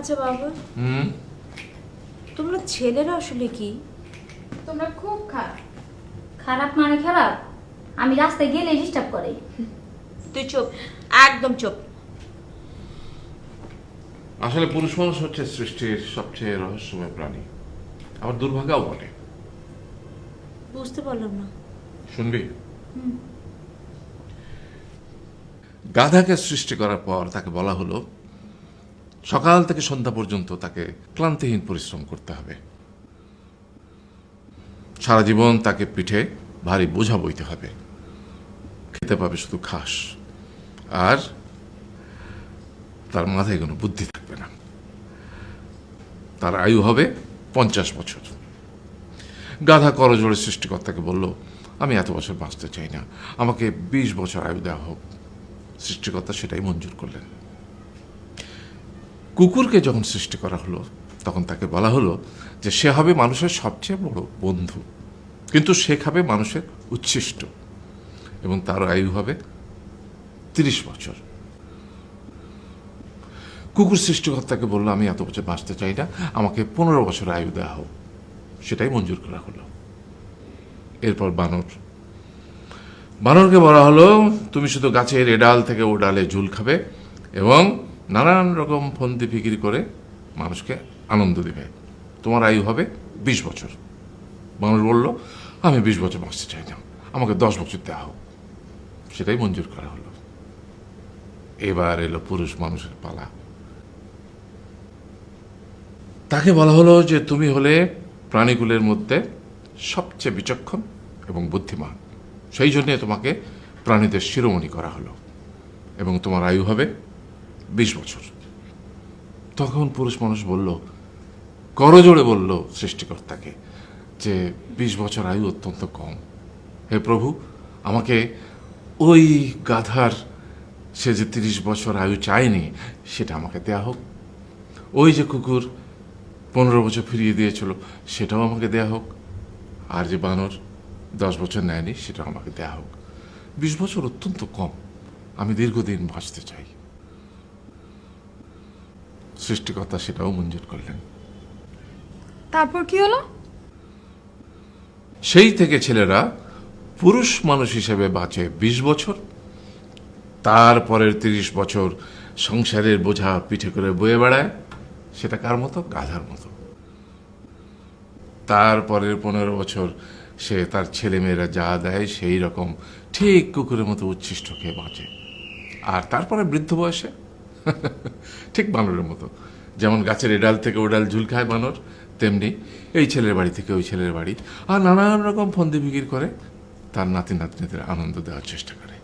আচ্ছা বাবা, তোমরা ছেলেরা আসলে কি? তোমরা খুব খারাপ। খারাপ মানে খারাপ? আমি রাস্তায় গেলে ডিস্টার্ব করে। তুই চুপ, একদম চুপ। আসলে পুরুষ মানুষ হচ্ছে সৃষ্টির সবচেয়ে রহস্যময় প্রাণী, আবার দুর্ভাগ্যও বটে। বুঝতে পারলাম না। শুনবি? গাধাকে সৃষ্টি করার পর তাকে বলা হলো সকাল থেকে সন্ধ্যা পর্যন্ত তাকে ক্লান্তিহীন পরিশ্রম করতে হবে। সারা জীবন তাকে পিঠে ভারী বোঝা বইতে হবে, খেতে পাবে শুধু ঘাস, আর তার মাথায় কোনো বুদ্ধি থাকবে না। তার আয়ু হবে 50 বছর। গাধা করজোড়ে সৃষ্টিকর্তাকে বলল, আমি এত বছর বাঁচতে চাই না, আমাকে 20 বছর আয়ু দেওয়া হোক। সৃষ্টিকর্তা সেটাই মঞ্জুর করলেন। কুকুরকে যখন সৃষ্টি করা হলো তখন তাকে বলা হলো যে সে হবে মানুষের সবচেয়ে বড় বন্ধু, কিন্তু সে খাবে মানুষের উচ্ছিষ্ট, এবং তার আয়ু হবে 30 বছর। কুকুর সৃষ্টিকর্তাকে বলল, আমি এত বছর বাঁচতে চাই না, আমাকে 15 বছর আয়ু দেওয়া হোক। সেটাই মঞ্জুর করা হলো। এরপর বানরকে বলা হলো, তুমি শুধু গাছের এ ডাল থেকে ও ডালে ঝুল খাবে এবং নানান রকম ফন্দি ফিকির করে মানুষকে আনন্দ দিবে, তোমার আয়ু হবে 20 বছর। মানুষ বলল, আমি 20 বছর বাঁচতে চাই না, আমাকে 10 বছর দেওয়া হোক। সেটাই মঞ্জুর করা হলো। এবার এলো পুরুষ মানুষের পালা। তাকে বলা হলো যে তুমি হলে প্রাণীকুলের মধ্যে সবচেয়ে বিচক্ষণ এবং বুদ্ধিমান, সেই জন্যে তোমাকে প্রাণীদের শিরোমণি করা হলো, এবং তোমার আয়ু হবে 20 বছর। তখন পুরুষ মানুষ বলল, করজোড়ে বলল সৃষ্টিকর্তাকে যে 20 বছর আয়ু অত্যন্ত কম, হে প্রভু, আমাকে ওই গাধার সে যে 30 বছর আয়ু চায়নি সেটা আমাকে দেয়া হোক, ওই যে কুকুর 15 বছর ফিরিয়ে দিয়েছিল সেটাও আমাকে দেয়া হোক, আর যে বানর 10 বছর নেয়নি সেটাও আমাকে দেয়া হোক। 20 বছর অত্যন্ত কম, আমি দীর্ঘদিন বাঁচতে চাই। সৃষ্টিকর্তা সেটাও মঞ্জুর করলেন। তারপর কি হলো? সেই থেকে ছেলেরা পুরুষ মানুষ হিসেবে বাঁচে 20 বছর, তারপরের 30 বছর সংসারের বোঝা পিঠে করে বয়ে বেড়ায়, সেটা কার মতো? গাধার মতো। তারপরের 15 বছর সে তার ছেলেমেয়েরা যা দেয় সেই রকম ঠিক কুকুরের মতো উচ্ছিষ্ট খেয়ে বাঁচে। আর তারপরে বৃদ্ধ বয়সে ঠিক বানরের মতো, যেমন গাছের এডাল থেকে ওডাল ঝুল খায় বানর, তেমনি এই ছেলের বাড়ি থেকে ওই ছেলের বাড়ি, আর নানান রকম ফন্দি বিক্রি করে তার নাতি নাতনিদের আনন্দ দেওয়ার চেষ্টা করে।